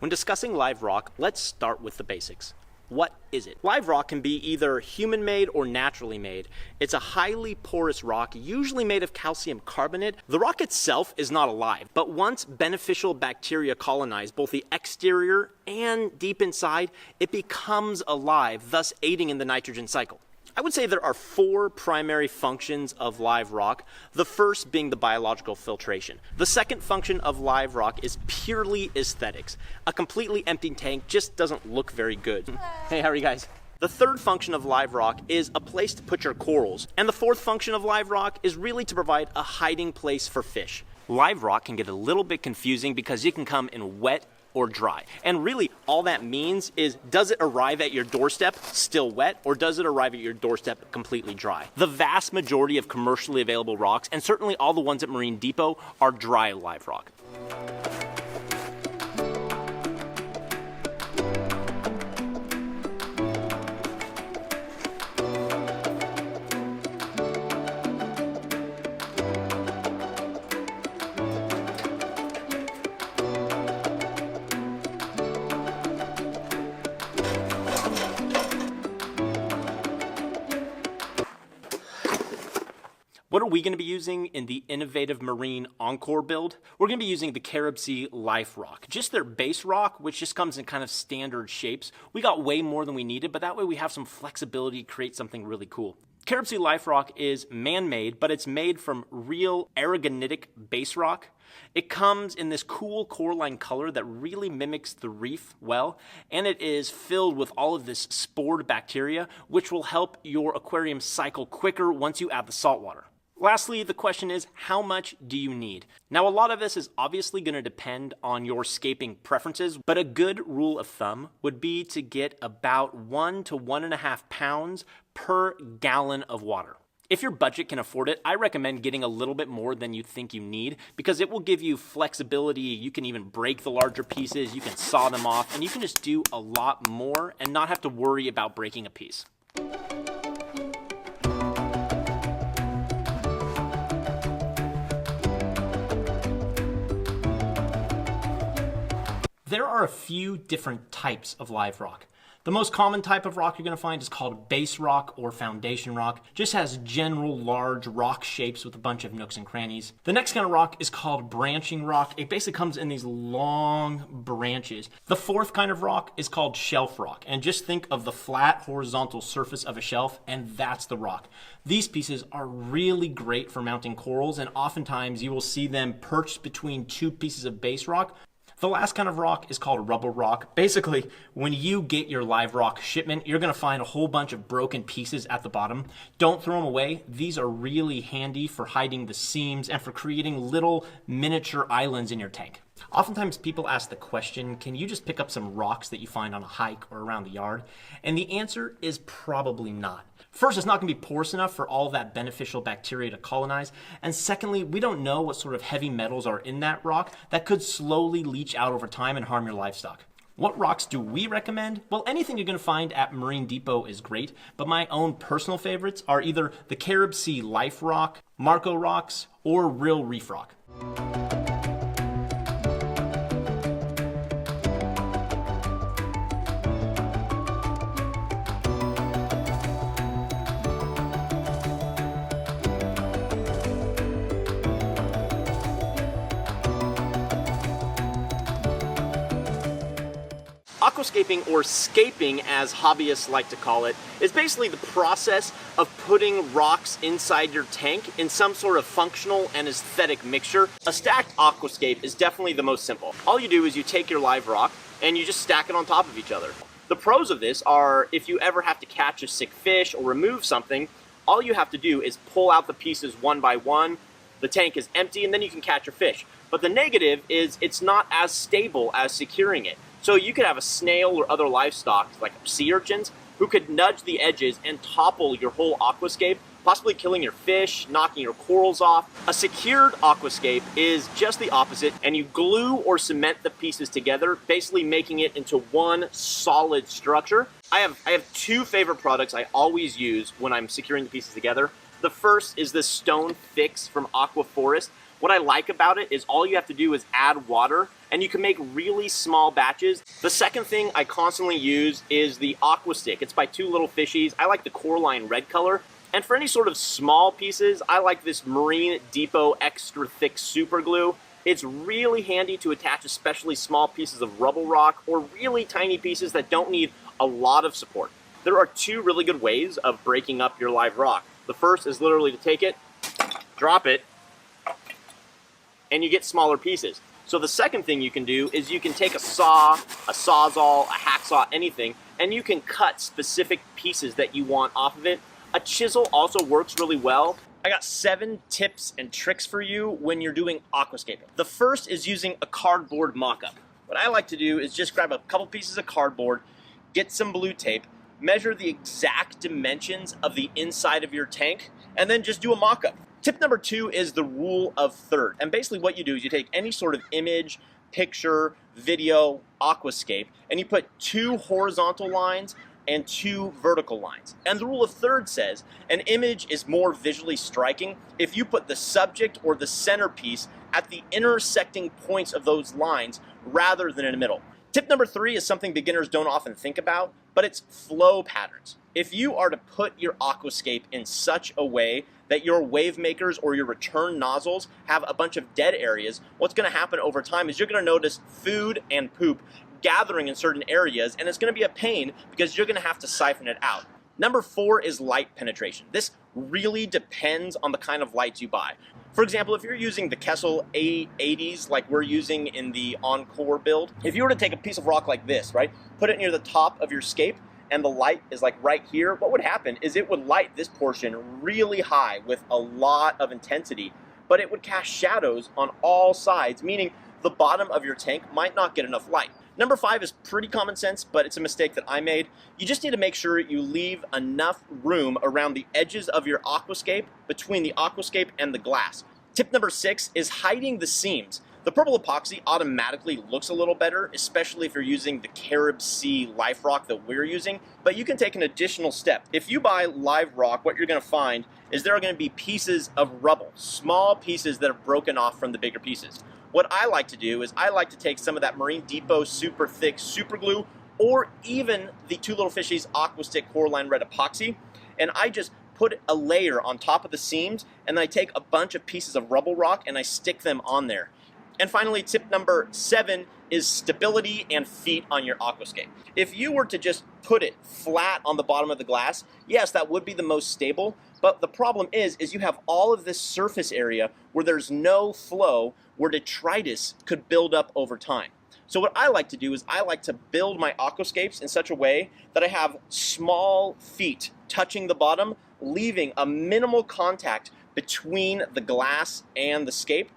When discussing live rock, let's start with the basics. What is it? Live rock can be either human-made or naturally made. It's a highly porous rock, usually made of calcium carbonate. The rock itself is not alive, but once beneficial bacteria colonize both the exterior and deep inside, it becomes alive, thus aiding in the nitrogen cycle. I would say there are four primary functions of live rock, the first being the biological filtration. The second function of live rock is purely aesthetics. A completely empty tank just doesn't look very good. Hey, how are you guys? The third function of live rock is a place to put your corals. And the fourth function of live rock is really to provide a hiding place for fish. Live rock can get a little bit confusing because it can come in wet or dry. And really all that means is, does it arrive at your doorstep still wet, or does it arrive at your doorstep completely dry? The vast majority of commercially available rocks, and certainly all the ones at Marine Depot, are dry live rock. What are we going to be using in the innovative Marine Encore build? We're going to be using the Carib Sea Life Rock. Just their base rock, which just comes in kind of standard shapes. We got way more than we needed, but that way we have some flexibility to create something really cool. Carib Sea Life Rock is man-made, but it's made from real aragonitic base rock. It comes in this cool coralline color that really mimics the reef well, and it is filled with all of this spored bacteria, which will help your aquarium cycle quicker once you add the salt water. Lastly, the question is, how much do you need? Now, a lot of this is obviously going to depend on your scaping preferences, but a good rule of thumb would be to get about 1 to 1.5 pounds per gallon of water. If your budget can afford it, I recommend getting a little bit more than you think you need, because it will give you flexibility. You can even break the larger pieces, you can saw them off, and you can just do a lot more and not have to worry about breaking a piece. There are a few different types of live rock. The most common type of rock you're going to find is called base rock or foundation rock. Just has general large rock shapes with a bunch of nooks and crannies. The next kind of rock is called branching rock. It basically comes in these long branches. The fourth kind of rock is called shelf rock. And just think of the flat horizontal surface of a shelf, and that's the rock. These pieces are really great for mounting corals, and oftentimes you will see them perched between two pieces of base rock. The last kind of rock is called rubble rock. Basically, when you get your live rock shipment, you're going to find a whole bunch of broken pieces at the bottom. Don't throw them away. These are really handy for hiding the seams and for creating little miniature islands in your tank. Oftentimes people ask the question, can you just pick up some rocks that you find on a hike or around the yard? And the answer is probably not. First, it's not going to be porous enough for all of that beneficial bacteria to colonize. And secondly, we don't know what sort of heavy metals are in that rock that could slowly leach out over time and harm your livestock. What rocks do we recommend? Well, anything you're going to find at Marine Depot is great, but my own personal favorites are either the Carib Sea Life Rock, Marco Rocks, or Real Reef Rock. Aquascaping, or scaping as hobbyists like to call it, is basically the process of putting rocks inside your tank in some sort of functional and aesthetic mixture. A stacked aquascape is definitely the most simple. All you do is you take your live rock and you just stack it on top of each other. The pros of this are, if you ever have to catch a sick fish or remove something, all you have to do is pull out the pieces one by one, the tank is empty, and then you can catch your fish. But the negative is it's not as stable as securing it. So you could have a snail or other livestock, like sea urchins, who could nudge the edges and topple your whole aquascape, possibly killing your fish, knocking your corals off. A secured aquascape is just the opposite, and you glue or cement the pieces together, basically making it into one solid structure. I have two favorite products I always use when I'm securing the pieces together. The first is the Stone Fix from Aqua Forest. What I like about it is all you have to do is add water and you can make really small batches. The second thing I constantly use is the Aqua Stick. It's by Two Little Fishies. I like the Coraline red color. And for any sort of small pieces, I like this Marine Depot Extra Thick Super Glue. It's really handy to attach especially small pieces of rubble rock or really tiny pieces that don't need a lot of support. There are two really good ways of breaking up your live rock. The first is literally to take it, drop it, and you get smaller pieces. So the second thing you can do is you can take a saw, a sawzall, a hacksaw, anything, and you can cut specific pieces that you want off of it. A chisel also works really well. I got 7 tips and tricks for you when you're doing aquascaping. The first is using a cardboard mock-up. What I like to do is just grab a couple pieces of cardboard, get some blue tape, measure the exact dimensions of the inside of your tank, and then just do a mock-up. Tip number 2 is the rule of third. And basically what you do is you take any sort of image, picture, video, aquascape, and you put 2 horizontal lines and 2 vertical lines. And the rule of third says an image is more visually striking if you put the subject or the centerpiece at the intersecting points of those lines rather than in the middle. Tip number 3 is something beginners don't often think about, but it's flow patterns. If you are to put your aquascape in such a way that your wave makers or your return nozzles have a bunch of dead areas, what's going to happen over time is you're going to notice food and poop gathering in certain areas, and it's going to be a pain because you're going to have to siphon it out. Number 4 is light penetration. This really depends on the kind of lights you buy. For example, if you're using the Kessel A80s like we're using in the Encore build, if you were to take a piece of rock like this, right, put it near the top of your scape, and the light is like right here, what would happen is it would light this portion really high with a lot of intensity, but it would cast shadows on all sides, meaning the bottom of your tank might not get enough light. Number 5 is pretty common sense, but it's a mistake that I made. You just need to make sure you leave enough room around the edges of your aquascape between the aquascape and the glass. Tip number 6 is hiding the seams. The purple epoxy automatically looks a little better, especially if you're using the Carib Sea Life Rock that we're using, but you can take an additional step. If you buy live rock, what you're going to find is there are going to be pieces of rubble, small pieces that have broken off from the bigger pieces. What I like to do is I like to take some of that Marine Depot super thick super glue or even the Two Little Fishies Aqua Stick Coraline Red epoxy, and I just put a layer on top of the seams, and then I take a bunch of pieces of rubble rock and I stick them on there. And finally, tip number 7 is stability and feet on your aquascape. If you were to just put it flat on the bottom of the glass, yes, that would be the most stable, but the problem is you have all of this surface area where there's no flow, where detritus could build up over time. So what I like to do is I like to build my aquascapes in such a way that I have small feet touching the bottom, leaving a minimal contact between the glass and the scape.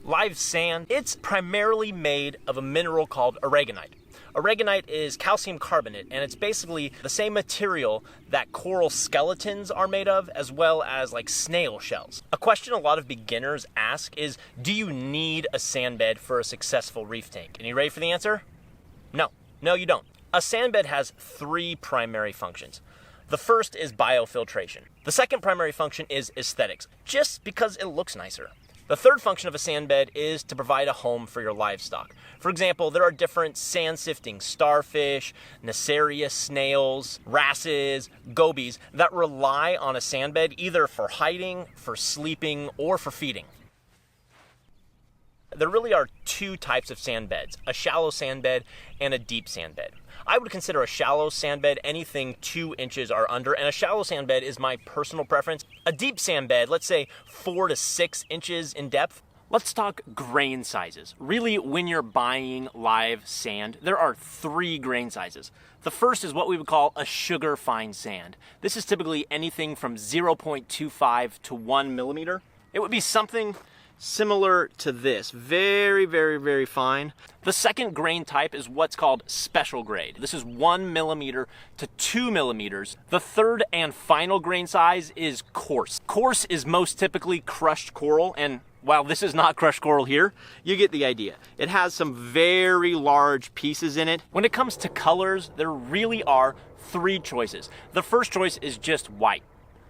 Live sand, it's primarily made of a mineral called aragonite. Aragonite is calcium carbonate, and it's basically the same material that coral skeletons are made of, as well as like snail shells. A question a lot of beginners ask is, do you need a sand bed for a successful reef tank? And you ready for the answer? No. No, you don't. A sand bed has 3 primary functions. The first is biofiltration. The second primary function is aesthetics, just because it looks nicer. The third function of a sand bed is to provide a home for your livestock. For example, there are different sand-sifting starfish, Nassarius snails, wrasses, gobies that rely on a sand bed either for hiding, for sleeping, or for feeding. There really are 2 types of sand beds, a shallow sand bed and a deep sand bed. I would consider a shallow sand bed anything 2 inches or under, and a shallow sand bed is my personal preference. A deep sand bed, let's say 4 to 6 inches in depth. Let's talk grain sizes. Really, when you're buying live sand, there are 3 grain sizes. The first is what we would call a sugar fine sand. This is typically anything from 0.25 to 1 millimeter. It would be something similar to this. Very, very, very fine. The second grain type is what's called special grade. This is 1 millimeter to 2 millimeters. The third and final grain size is coarse. Coarse is most typically crushed coral, and while this is not crushed coral here, You get the idea. It has some very large pieces in it. when it comes to colors, there really are 3 choices. The first choice is just white.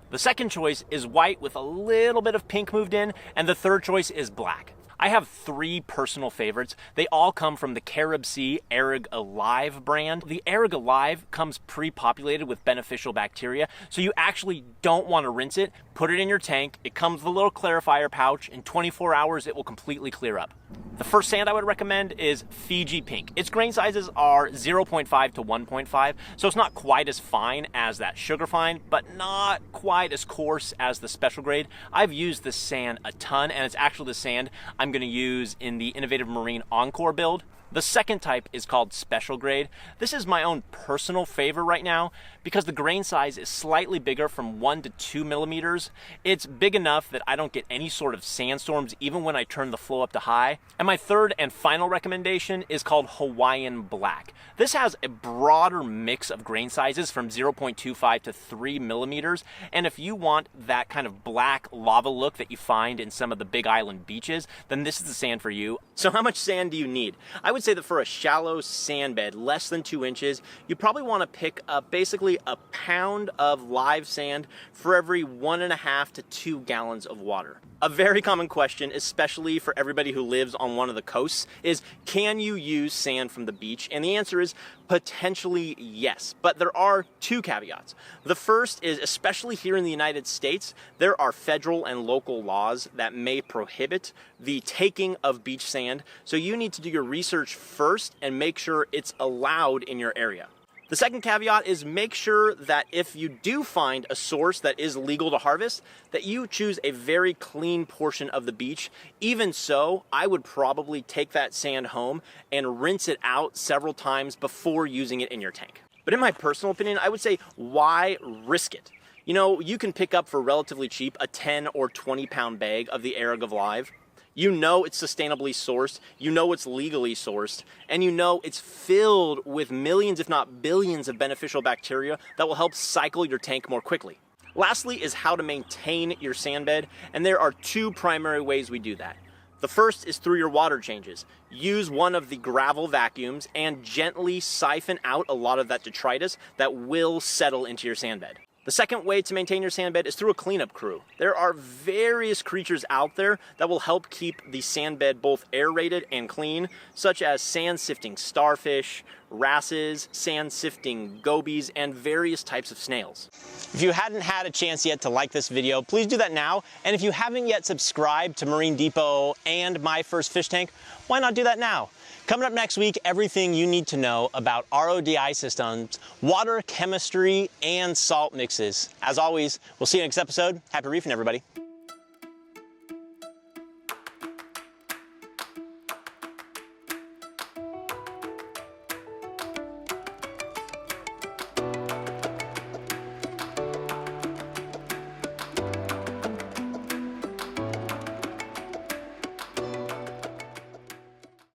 The second choice is white with a little bit of pink moved in, and the third choice is black. I have 3 personal favorites. They all come from the Carib Sea Arig Alive brand. The Arig Alive comes pre-populated with beneficial bacteria, so you actually don't want to rinse it. Put it in your tank. It comes with a little clarifier pouch. In 24 hours, it will completely clear up. The first sand I would recommend is Fiji Pink. Its grain sizes are 0.5 to 1.5, so it's not quite as fine as that sugar fine, but not quite as coarse as the special grade. I've used this sand a ton, and it's actually the sand I'm going to use in the Innovative Marine Encore build. The second type is called special grade. This is my own personal favor right now because the grain size is slightly bigger, from 1 to 2 millimeters. It's big enough that I don't get any sort of sandstorms even when I turn the flow up to high. And my third and final recommendation is called Hawaiian Black. This has a broader mix of grain sizes from 0.25 to 3 millimeters. And if you want that kind of black lava look that you find in some of the Big Island beaches, then this is the sand for you. So how much sand do you need? I would say that for a shallow sand bed, less than 2 inches, you probably want to pick up basically a pound of live sand for every 1.5 to 2 gallons of water. A very common question, especially for everybody who lives on one of the coasts, is can you use sand from the beach? And the answer is potentially yes, but there are 2 caveats. The first is, especially here in the United States, there are federal and local laws that may prohibit the taking of beach sand, so you need to do your research first and make sure it's allowed in your area. The second caveat is make sure that if you do find a source that is legal to harvest, that you choose a very clean portion of the beach. Even so, I would probably take that sand home and rinse it out several times before using it in your tank. But in my personal opinion, I would say, why risk it? You know, you can pick up for relatively cheap a 10 or 20 pound bag of the Arig Alive. You know it's sustainably sourced, you know it's legally sourced, and you know it's filled with millions, if not billions, of beneficial bacteria that will help cycle your tank more quickly. Lastly is how to maintain your sand bed, and there are 2 primary ways we do that. The first is through your water changes. Use one of the gravel vacuums and gently siphon out a lot of that detritus that will settle into your sand bed. The second way to maintain your sand bed is through a cleanup crew. There are various creatures out there that will help keep the sand bed both aerated and clean, such as sand-sifting starfish, wrasses, sand-sifting gobies, and various types of snails. If you hadn't had a chance yet to like this video, please do that now. And if you haven't yet subscribed to Marine Depot and My First Fish Tank, why not do that now? Coming up next week, everything you need to know about RODI systems, water chemistry, and salt mixes. As always, we'll see you next episode. Happy reefing, everybody.